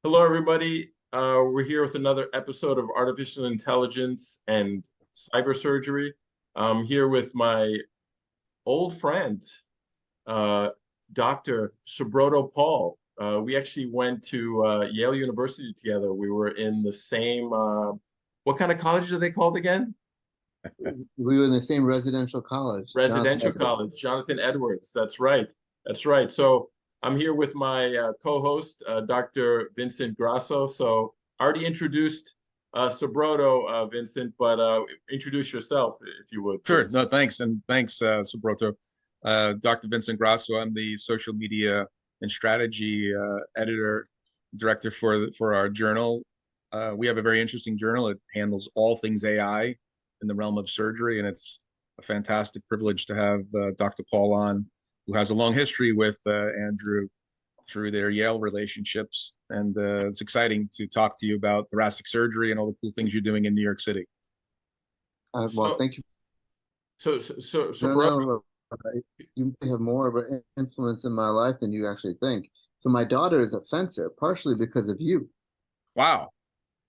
Hello, everybody. We're here with another episode of Artificial Intelligence and Cybersurgery. I'm here with my old friend, uh, Dr. Subroto Paul. We actually went to Yale University together. We were in the same, what kind of college are they called again? We were in the same residential college, Jonathan Residential Edwards. college, Jonathan Edwards. That's right. That's right. So I'm here with my co-host, Dr. Vincent Grasso. So I already introduced Subroto, Vincent, but introduce yourself if you would, Sure. please. No, thanks. And thanks, Subroto. Dr. Vincent Grasso, I'm the social media and strategy editor, director for our journal. We have a very interesting journal. It handles all things AI in the realm of surgery, and it's a fantastic privilege to have Dr. Paul on, who has a long history with Andrew through their Yale relationships. And it's exciting to talk to you about thoracic surgery and all the cool things you're doing in New York City. Well, So, thank you. so No, Subroto, no, you may have more of an influence in my life than you actually think. So my daughter is a fencer, partially because of you. Wow.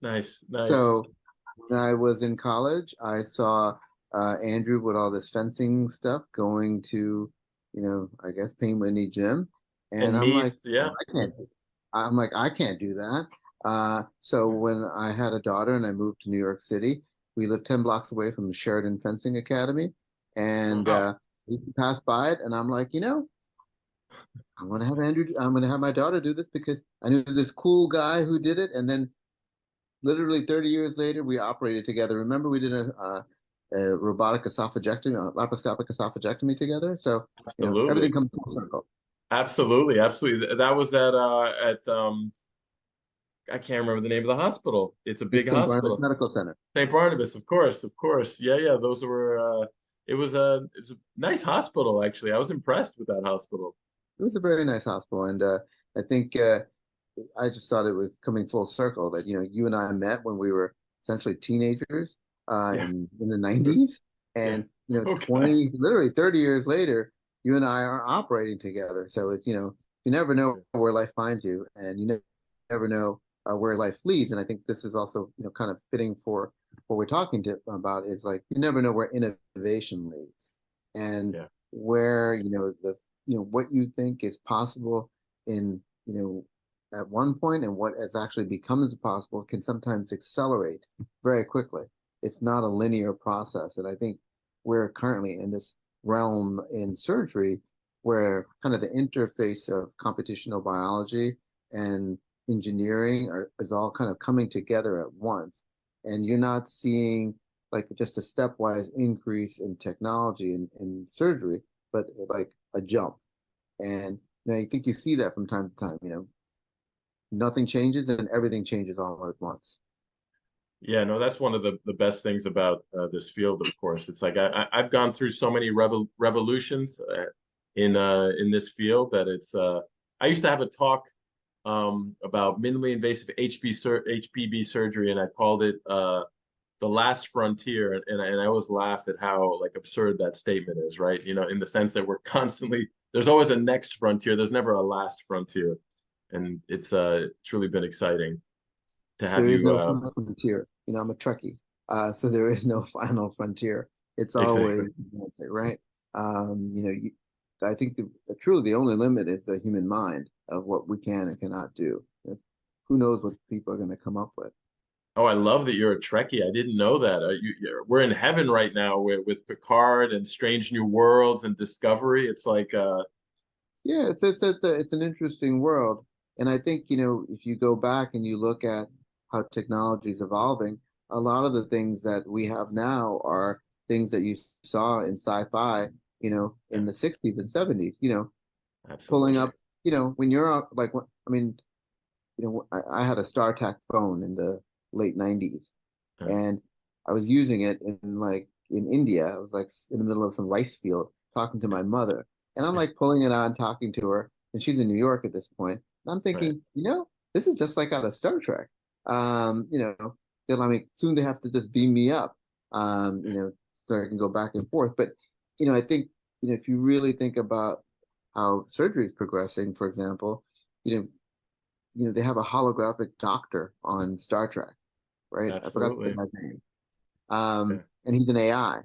nice, nice. So when I was in college, I saw Andrew with all this fencing stuff going to, I guess Pain Whitney Gym, and And I'm me, like, yeah. I can't do that. So when I had a daughter and I moved to New York City, we lived 10 blocks away from the Sheridan Fencing Academy, and Wow. he passed by it, and I'm like, I'm gonna have my daughter do this because I knew this cool guy who did it, and then literally 30 years later, we operated together. Remember, we did a robotic esophagectomy, laparoscopic esophagectomy together. So, Absolutely. everything comes full circle. Absolutely. Absolutely. That was at I can't remember the name of the hospital. It's a big It's St. Barnabas hospital. Medical Center. St. Barnabas, of course, of course. Yeah, yeah. Those were it was a nice hospital actually. I was impressed with that hospital. It was a very nice hospital, and I think I just thought it was coming full circle that you and I met when we were essentially teenagers Yeah. in the 90s, Yeah. and Oh gosh. 20, literally 30 years later, you and I are operating together. So it's you never know where life finds you, and never know where life leads. And I think this is also kind of fitting for what we're talking about is like you never know where innovation leads, and Yeah. where the what you think is possible in at one point and what has actually becomes possible can sometimes accelerate very quickly. It's not a linear process, and I think we're currently in this realm in surgery where kind of the interface of computational biology and engineering is all kind of coming together at once, and you're not seeing like just a stepwise increase in technology in surgery, but like a jump. And I think you see that from time to time. Nothing changes and everything changes all at once. Yeah, no, that's one of the best things about this field, of course. It's like I've gone through so many revolutions in this field that it's I used to have a talk about minimally invasive HPB surgery, and I called it the last frontier, and I always laugh at how like absurd that statement is, right? In the sense that we're constantly there's always a next frontier. There's never a last frontier, and it's really been exciting to have There is you no final frontier. I'm a Trekkie, so there is no final frontier. It's exactly. always right. I think truly the only limit is the human mind of what we can and cannot do. Who knows what people are going to come up with? Oh, I love that you're a Trekkie. I didn't know that. We're in heaven right now with Picard and Strange New Worlds and Discovery. It's like, Yeah, it's an interesting world, and I think if you go back and you look at how technology is evolving, a lot of the things that we have now are things that you saw in sci-fi, yeah, in the 60s and 70s. Pulling absolutely. up, when you're up, like, I mean, I had a StarTAC phone in the late 90s, Uh, and I was using it in India. I was like in the middle of some rice field talking to my mother, and I'm like pulling it on, talking to her, and she's in New York at this point. And I'm right. thinking, this is just like out of Star Trek. They'll, I mean, soon they have to just beam me up, so I can go back and forth. But I think if you really think about how surgery is progressing, for example, you know they have a holographic doctor on Star Trek, right? I forgot the Absolutely. guy's name. Yeah. And he's an AI,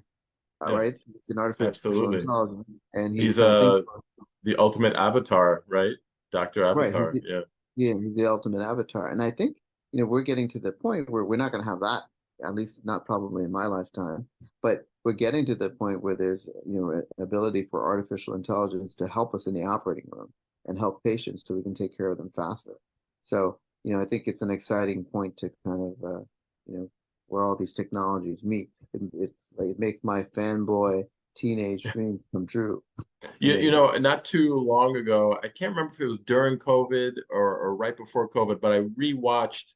all Yeah. right? It's an artificial Absolutely. intelligence, and he's He's done things for, the ultimate avatar, right? Dr. right. Avatar. Yeah. Yeah, he's the ultimate avatar. And I think, we're getting to the point where we're not going to have that, at least not probably in my lifetime, but we're getting to the point where there's, an ability for artificial intelligence to help us in the operating room and help patients so we can take care of them faster. So, I think it's an exciting point to kind of, where all these technologies meet. It's like, it makes my fanboy teenage dreams come true. Not too long ago, I can't remember if it was during COVID or right before COVID, but I rewatched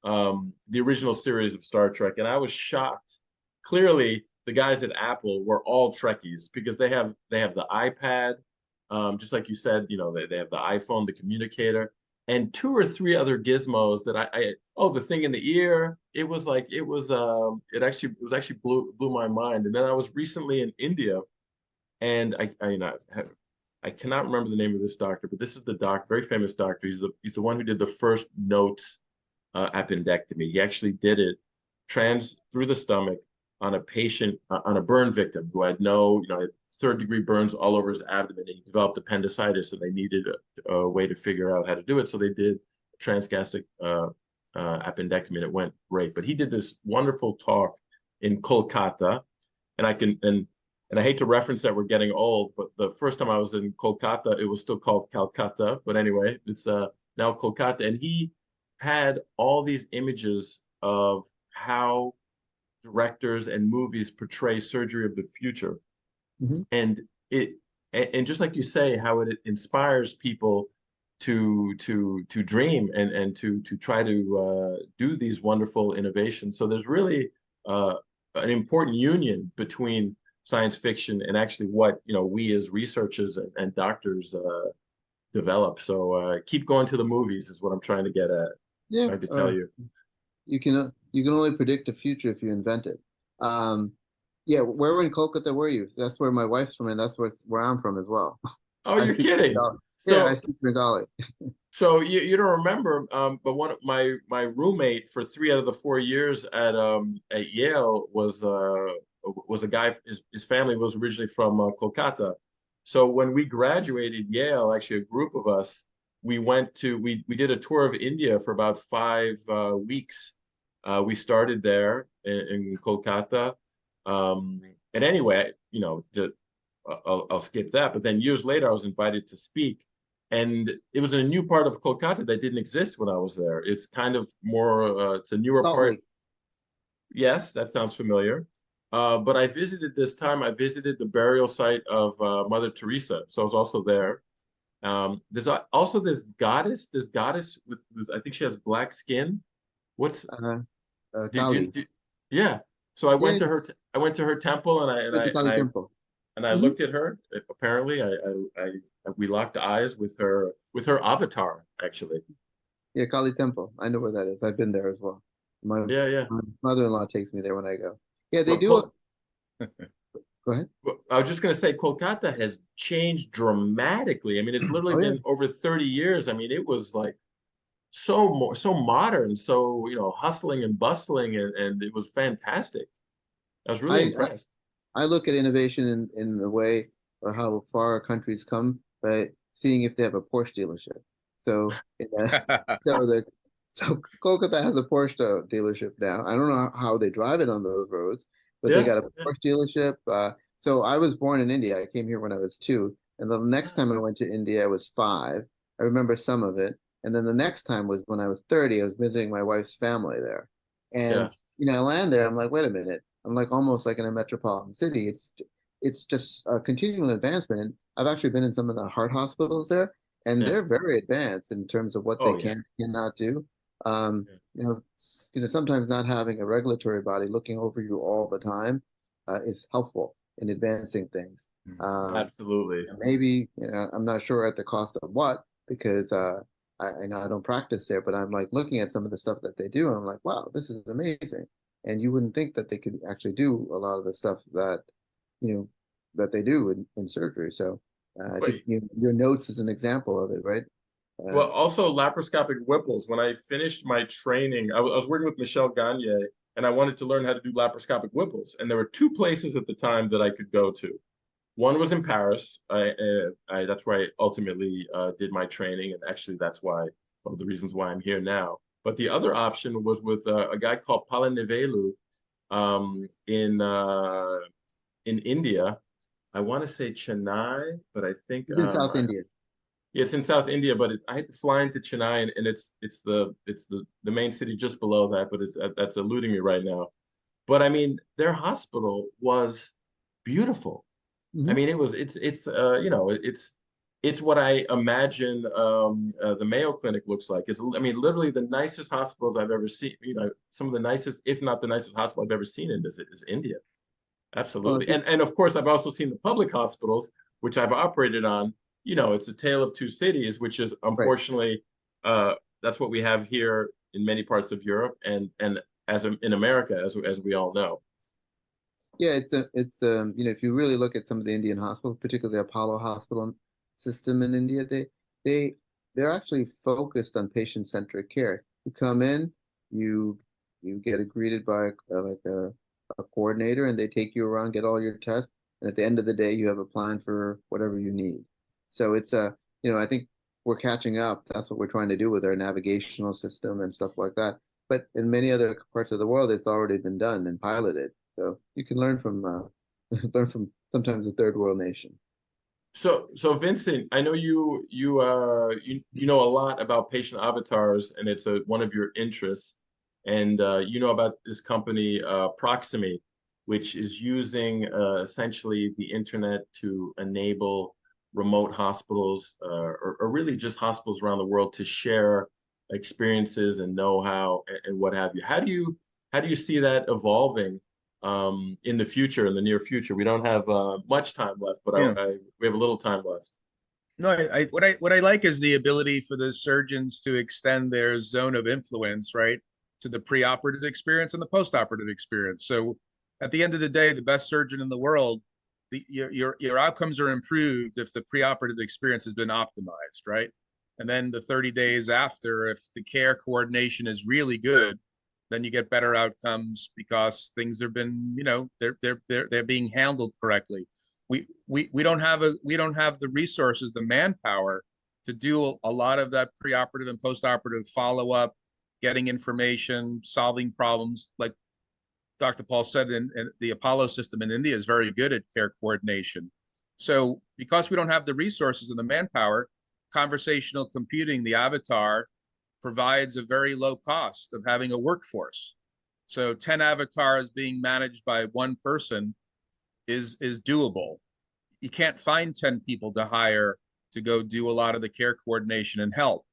the original series of Star Trek, and I was shocked. Clearly, the guys at Apple were all Trekkies because they have the iPad, just like you said, they have the iPhone, the communicator, and two or three other gizmos that the thing in the ear. It actually blew my mind. And then I was recently in India, and I cannot remember the name of this doctor, but this is the very famous doctor. He's the one who did the first notes appendectomy. He actually did it through the stomach on a patient, on a burn victim who had third-degree burns all over his abdomen, and he developed appendicitis, and they needed a way to figure out how to do it. So they did transgastric appendectomy, and it went great. But he did this wonderful talk in Kolkata, and I hate to reference that we're getting old, but the first time I was in Kolkata, it was still called Calcutta. But anyway, it's now Kolkata. And he had all these images of how directors and movies portray surgery of the future. Mm-hmm. And just like you say, how it inspires people to dream and to try to do these wonderful innovations. So there's really an important union between science fiction and actually what we as researchers and doctors develop. So keep going to the movies is what I'm trying to get at. Yeah, Trying to tell you. you can only predict the future if you invent it. Yeah, where in Kolkata were you? That's where my wife's from, and that's where I'm from as well. Oh, I you're speak kidding. Bengali. Yeah, I So speak Bengali. so you don't remember, but one of my roommate for 3 out of the 4 years at Yale was a guy. His family was originally from Kolkata. So when we graduated Yale, actually a group of us, we did a tour of India for about 5 weeks. We started there in Kolkata, and anyway, I'll skip that. But then years later, I was invited to speak, and it was in a new part of Kolkata that didn't exist when I was there. It's kind of more, it's a newer Salt part. Lake. Yes, that sounds familiar. But I visited the burial site of Mother Teresa, so I was also there. There's also this goddess with I think she has black skin. What's Uh, did you, Kali. yeah. So I went Yeah, to her temple, and I and went I to and Kali I Temple. and I Hmm. looked at her. Apparently, we locked eyes with her avatar, actually. Yeah, Kali Temple. I know where that is. I've been there as well. My, Yeah, yeah. my mother-in-law takes me there when I go. Yeah, they Well, do. Go ahead. I was just going to say, Kolkata has changed dramatically. I mean, it's literally Oh yeah. been over 30 years. I mean, it was like so modern, so hustling and bustling, and it was fantastic. I was really I impressed. I look at innovation in the way or how far countries come by seeing if they have a Porsche dealership. So, so the so Kolkata has a Porsche dealership now. I don't know how they drive it on those roads, but they Yeah, got a yeah, Porsche dealership. So I was born in India. I came here when I was 2, and the next time I went to India, I was 5. I remember some of it, and then the next time was when I was 30. I was visiting my wife's family there, yeah. and I land there. I'm like, wait a minute. I'm like almost like in a metropolitan city. It's just a continual advancement. And I've actually been in some of the heart hospitals there, and Yeah. they're very advanced in terms of what they Oh, yeah. cannot do. Um, Yeah. sometimes not having a regulatory body looking over you all the time is helpful in advancing things. Absolutely. Maybe, I'm not sure at the cost of what, because I know I don't practice there, but I'm like looking at some of the stuff that they do, and I'm like, wow, this is amazing. And you wouldn't think that they could actually do a lot of the stuff that, you know, that they do in surgery. So I But think your notes is an example of it, right? Well, also laparoscopic Whipples. When I finished my training, I was working with Michel Gagne, and I wanted to learn how to do laparoscopic Whipples. And there were two places at the time that I could go to. One was in Paris. That's where I ultimately did my training, and actually that's why one of the reasons why I'm here now. But the other option was with a guy called Palanivelu um, in uh, in India. I want to say Chennai, but I think It's in South India. yeah, it's in South India. But I had to fly into Chennai, and it's the main city just below that. But that's eluding me right now. But I mean, their hospital was beautiful. I Mhm. mean, it's what I imagine the Mayo Clinic looks like. I mean, literally the nicest hospitals I've ever seen. Some of the nicest, if not the nicest hospital I've ever seen in this is India. Well, I Absolutely. think And of course, I've also seen the public hospitals, which I've operated on. It's a tale of two cities, which is right. unfortunately that's what we have here in many parts of Europe and in America, as we all know. Yeah, it's if you really look at some of the Indian hospitals, particularly the Apollo hospital system in India, they they're actually focused on patient-centric care. You come in, you you get greeted by a coordinator, and they take you around, get all your tests, and at the end of the day, you have a plan for whatever you need. So it's I think we're catching up. That's what we're trying to do with our navigational system and stuff like that. But in many other parts of the world, it's already been done and piloted. So you can learn from learn from sometimes a third world nation. So Vincent, I know you know a lot about patient avatars, and it's one of your interests. And you know about this company Proximy, which is using essentially the internet to enable remote hospitals or really just hospitals around the world to share experiences and know-how and what have you. How do you see that evolving in the future, in the near future? We don't have much time left, but Yeah. we have a little time left. No, what I like is the ability for the surgeons to extend their zone of influence, right, to the preoperative experience and the postoperative experience. So at the end of the day, the best surgeon in the world, your outcomes are improved if the preoperative experience has been optimized, right? And then the 30 days after, if the care coordination is really good, then you get better outcomes because things have been, they're being handled correctly. We don't have the resources, the manpower to do a lot of that preoperative and postoperative follow-up, getting information, solving problems. Like Dr. Paul said, in the Apollo system in India is very good at care coordination. So because we don't have the resources and the manpower, conversational computing, the avatar, provides a very low cost of having a workforce. So 10 avatars being managed by one person is doable. You can't find 10 people to hire to go do a lot of the care coordination and help.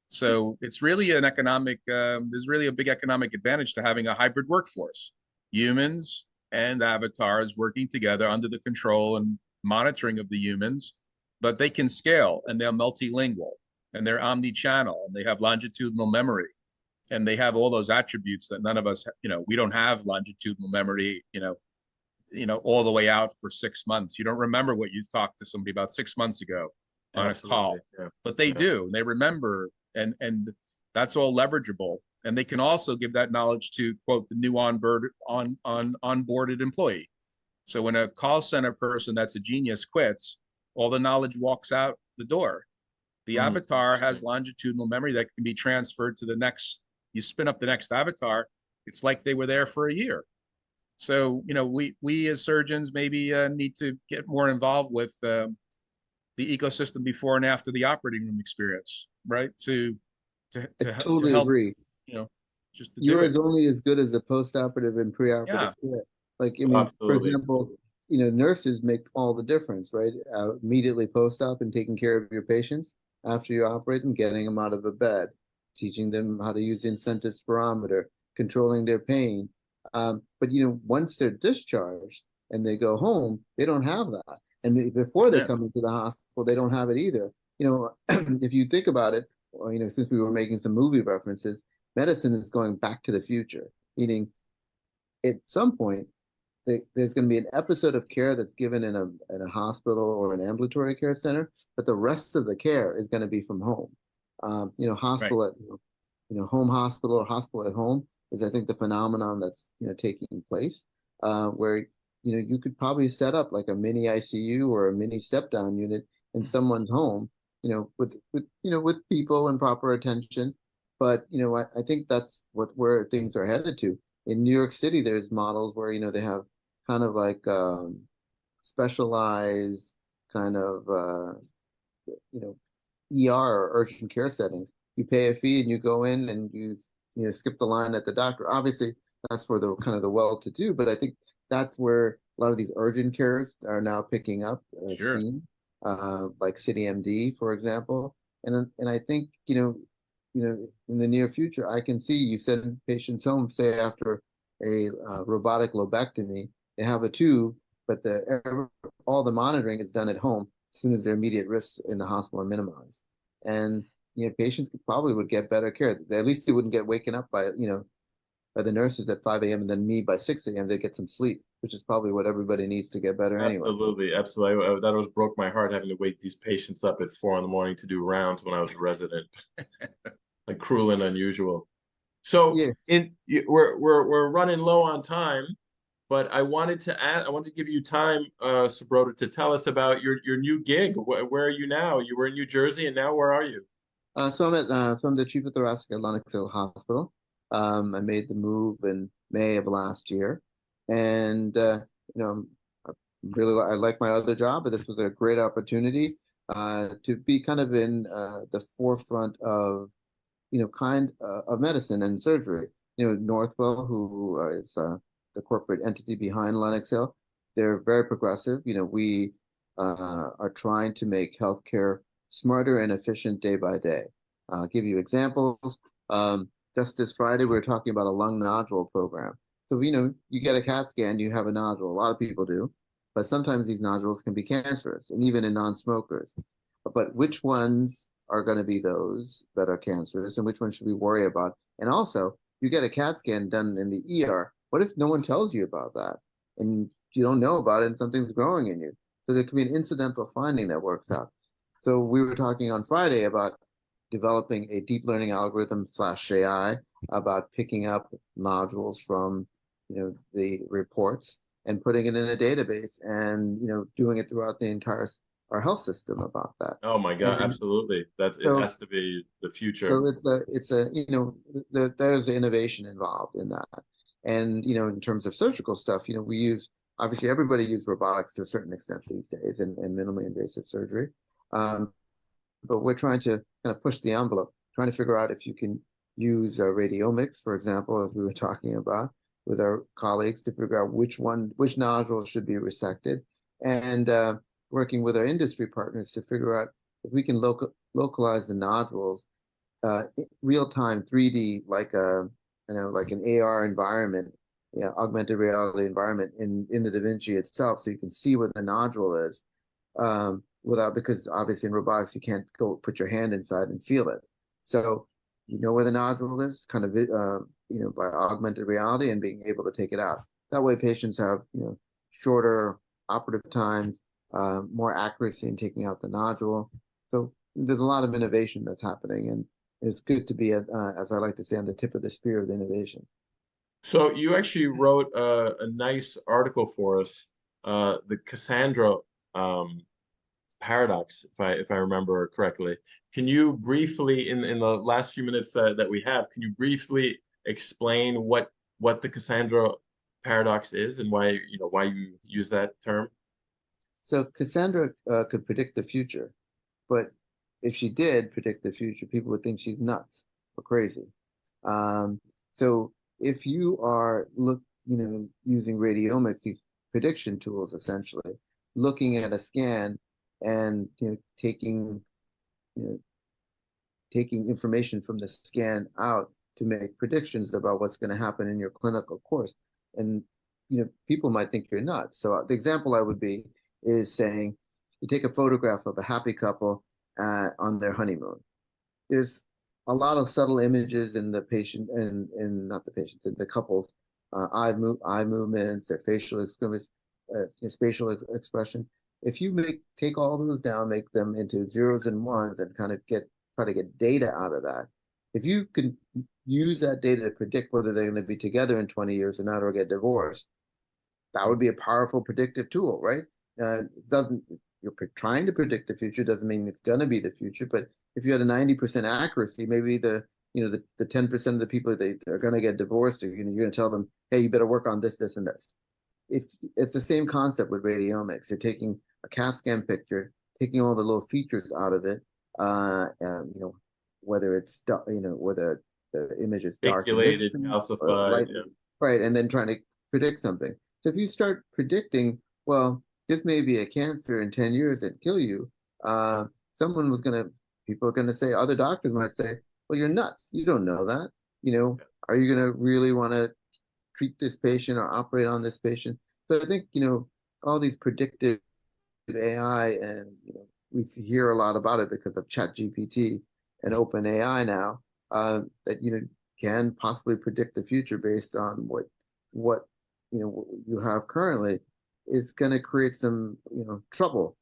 So it's really there's really a big economic advantage to having a hybrid workforce, humans and avatars working together under the control and monitoring of the humans, but they can scale and they're multilingual and they're omni-channel and they have longitudinal memory and they have all those attributes that none of us, we don't have longitudinal memory, all the way out for 6 months. You don't remember what you talked to somebody about 6 months ago on a Absolutely. call, Yeah. but they Yeah. do. They remember, and that's all leverageable. And they can also give that knowledge to quote the new onboarded employee. So when a call center person that's a genius quits, all the knowledge walks out the door. The avatar has Interesting. longitudinal memory that can be transferred to the next. You spin up the next avatar. It's like they were there for a year. So, we as surgeons maybe need to get more involved with the ecosystem before and after the operating room experience, right? I To totally help, agree. you know, just to do You're it. as only as good as the postoperative and preoperative Yeah, care. Like, I Oh, mean, for absolutely. example, nurses make all the difference, right? Immediately post-op and taking care of your patients after you operate and getting them out of a bed, teaching them how to use the incentive spirometer, controlling their pain. But once they're discharged and they go home, they don't have that. And before they yeah, come into the hospital, they don't have it either. If you think about it, or, since we were making some movie references, medicine is going back to the future, meaning at some point there's going to be an episode of care that's given in a hospital or an ambulatory care center, but the rest of the care is going to be from home. Right. Hospital at home hospital or hospital at home is, I think, the phenomenon that's taking place, where you could probably set up like a mini ICU or a mini step down unit in someone's home, with people and proper attention. But I think that's where things are headed to. In New York City, there's models where they have kind of like specialized kind of ER or urgent care settings. You pay a fee and you go in and you skip the line at the doctor. Obviously, that's for the kind of the well-to-do, but I think that's where a lot of these urgent cares are now picking up Sure. steam, like City MD, for example. And I think in the near future, I can see you send patients home, say after a robotic lobectomy, they have a tube, but all the monitoring is done at home as soon as their immediate risks in the hospital are minimized. And patients probably would get better care. At least they wouldn't get waken up by the nurses at 5 a.m. and then me by 6 a.m. They get some sleep, which is probably what everybody needs to get better anyway. Absolutely, absolutely. That always broke my heart having to wake these patients up at 4 in the morning to do rounds when I was a resident. Like cruel and unusual. So Yeah. we're running low on time, but I wanted to give you time, Subroto, to tell us about your new gig. Where are you now? You were in New Jersey, and now where are you? So I'm the chief of thoracic at Lenox Hill Hospital. I made the move in May of last year, and I I like my other job, but this was a great opportunity to be kind of in the forefront of of medicine and surgery. Northwell, who is the corporate entity behind Lenox Hill, they're very progressive. We are trying to make healthcare smarter and efficient day by day. I'll give you examples. Just this Friday, we were talking about a lung nodule program. So, you get a CAT scan, you have a nodule. A lot of people do, but sometimes these nodules can be cancerous, and even in non-smokers. But which ones are going to be those that are cancerous, and which ones should we worry about? And also, you get a CAT scan done in the ER. What if no one tells you about that, and you don't know about it, and something's growing in you? So there could be an incidental finding that works out. So we were talking on Friday about developing a deep learning algorithm / AI about picking up nodules from the reports and putting it in a database and doing it throughout the entire our health system about that. Oh my God, And absolutely. It so has to be the future. so it's a there's innovation involved in that. And in terms of surgical stuff, we use, obviously everybody uses robotics to a certain extent these days in minimally invasive surgery. But we're trying to kind of push the envelope, trying to figure out if you can use radiomics, for example, as we were talking about with our colleagues, to figure out which nodules should be resected, and working with our industry partners to figure out if we can localize the nodules real time 3D, like like an AR environment, augmented reality environment in the Da Vinci itself, so you can see where the nodule is. Because obviously in robotics you can't go put your hand inside and feel it. So where the nodule is, kind of by augmented reality and being able to take it out. That way patients have shorter operative times, more accuracy in taking out the nodule. So there's a lot of innovation that's happening, and it's good to be, as I like to say, on the tip of the spear of the innovation. So you actually wrote a nice article for us, the Cassandra paradox, if I remember correctly. Can you briefly, in the last few minutes that we have, can you briefly explain what the Cassandra paradox is and why you use that term? So Cassandra could predict the future, but if she did predict the future, people would think she's nuts or crazy. So if you are using radiomics, these prediction tools, essentially looking at a scan and taking information from the scan out to make predictions about what's going to happen in your clinical course, and people might think you're nuts. So the example I would be is saying you take a photograph of a happy couple on their honeymoon. There's a lot of subtle images in the patient and not the patient, in the couple's eye movements, their facial expression. If you take all those down, make them into zeros and ones, and kind of get try to get data out of that. If you can use that data to predict whether they're going to be together in 20 years or not, or get divorced, that would be a powerful predictive tool, right? Doesn't You're trying to predict the future doesn't mean it's going to be the future, but if you had a 90% accuracy, maybe the 10% of the people that are going to get divorced, you're going to tell them, hey, you better work on this, this, and this. If it's the same concept with radiomics, you're taking a CAT scan picture, taking all the little features out of it, whether it's whether the image is dark and Speculated, distant or calcified. light, Yeah. right, and then trying to predict something. So if you start predicting, well, this may be a cancer in 10 years that kill you, people are gonna say, other doctors might say, well, you're nuts. You don't know that. Are you gonna really want to treat this patient or operate on this patient? So I think, all these predictive AI, and we hear a lot about it because of ChatGPT and OpenAI now, that can possibly predict the future based on what you have currently. It's going to create some trouble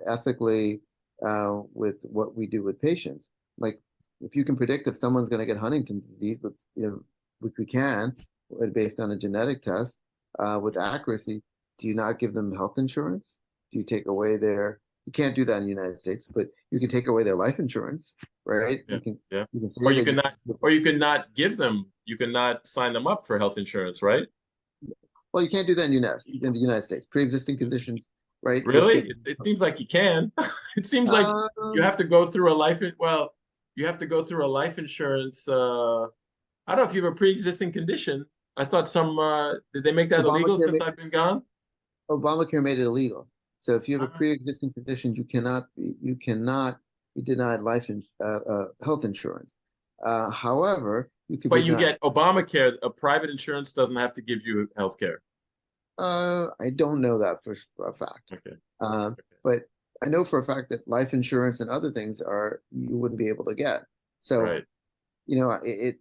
ethically with what we do with patients. Like, if you can predict if someone's going to get Huntington's disease, which we can based on a genetic test with accuracy, do you not give them health insurance? Do you take away you can't do that in the United States, but you can take away their life insurance, right? Yeah. You can say Or you cannot you cannot sign them up for health insurance, right? Well, you can't do that in the United States. Pre-existing conditions, right? Really? It seems like you can. It seems like you have to go through you have to go through a life insurance. I don't know if you have a pre-existing condition. I thought did they make that illegal since I've been gone? Obamacare made it illegal. So if you have a pre-existing condition, you cannot be denied health insurance. However, you could. But you get Obamacare. A private insurance doesn't have to give you health care. I don't know that for a fact. Okay. But I know for a fact that life insurance and other things you wouldn't be able to get. So, right. It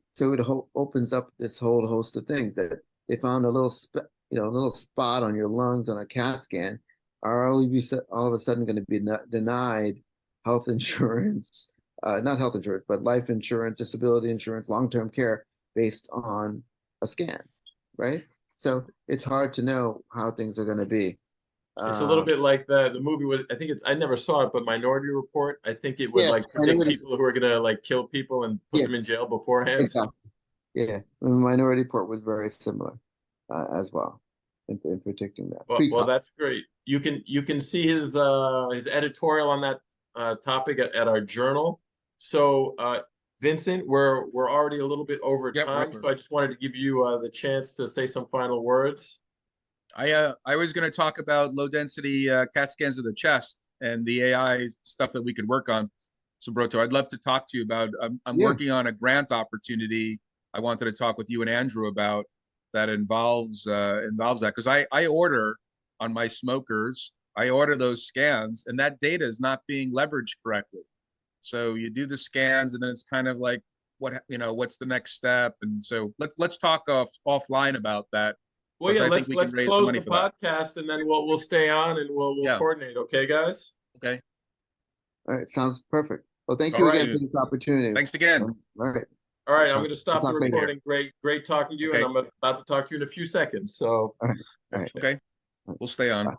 opens up this whole host of things that they found a little spot on your lungs on a CAT scan. Are all of a sudden going to be denied health insurance, not health insurance, but life insurance, disability insurance, long-term care based on a scan, right? So it's hard to know how things are going to be. It's a little bit like the movie was. I never saw it, but Minority Report. I think it would predict people who are gonna kill people and put them in jail beforehand. Exactly. Yeah, the Minority Report was very similar as well in predicting that. Well, that's great. You can see his editorial on that topic at our journal. So Vincent, we're already a little bit over time, so I just wanted to give you the chance to say some final words. I was going to talk about low density CAT scans of the chest and the AI stuff that we could work on. Subroto, I'd love to talk to you about. I'm working on a grant opportunity. I wanted to talk with you and Andrew about that involves that, because I order on my smokers. I order those scans, and that data is not being leveraged correctly. So you do the scans, and then it's kind of like, what's the next step? And so let's talk offline about that. Well, yeah, let's close the podcast, and then we'll stay on and we'll coordinate. Okay, guys. Okay. All right, sounds perfect. Well, thank you again for this opportunity. Thanks again. All right. All right, I'm going to stop the recording. Great talking to you, and I'm about to talk to you in a few seconds. So. All right. Okay. We'll stay on.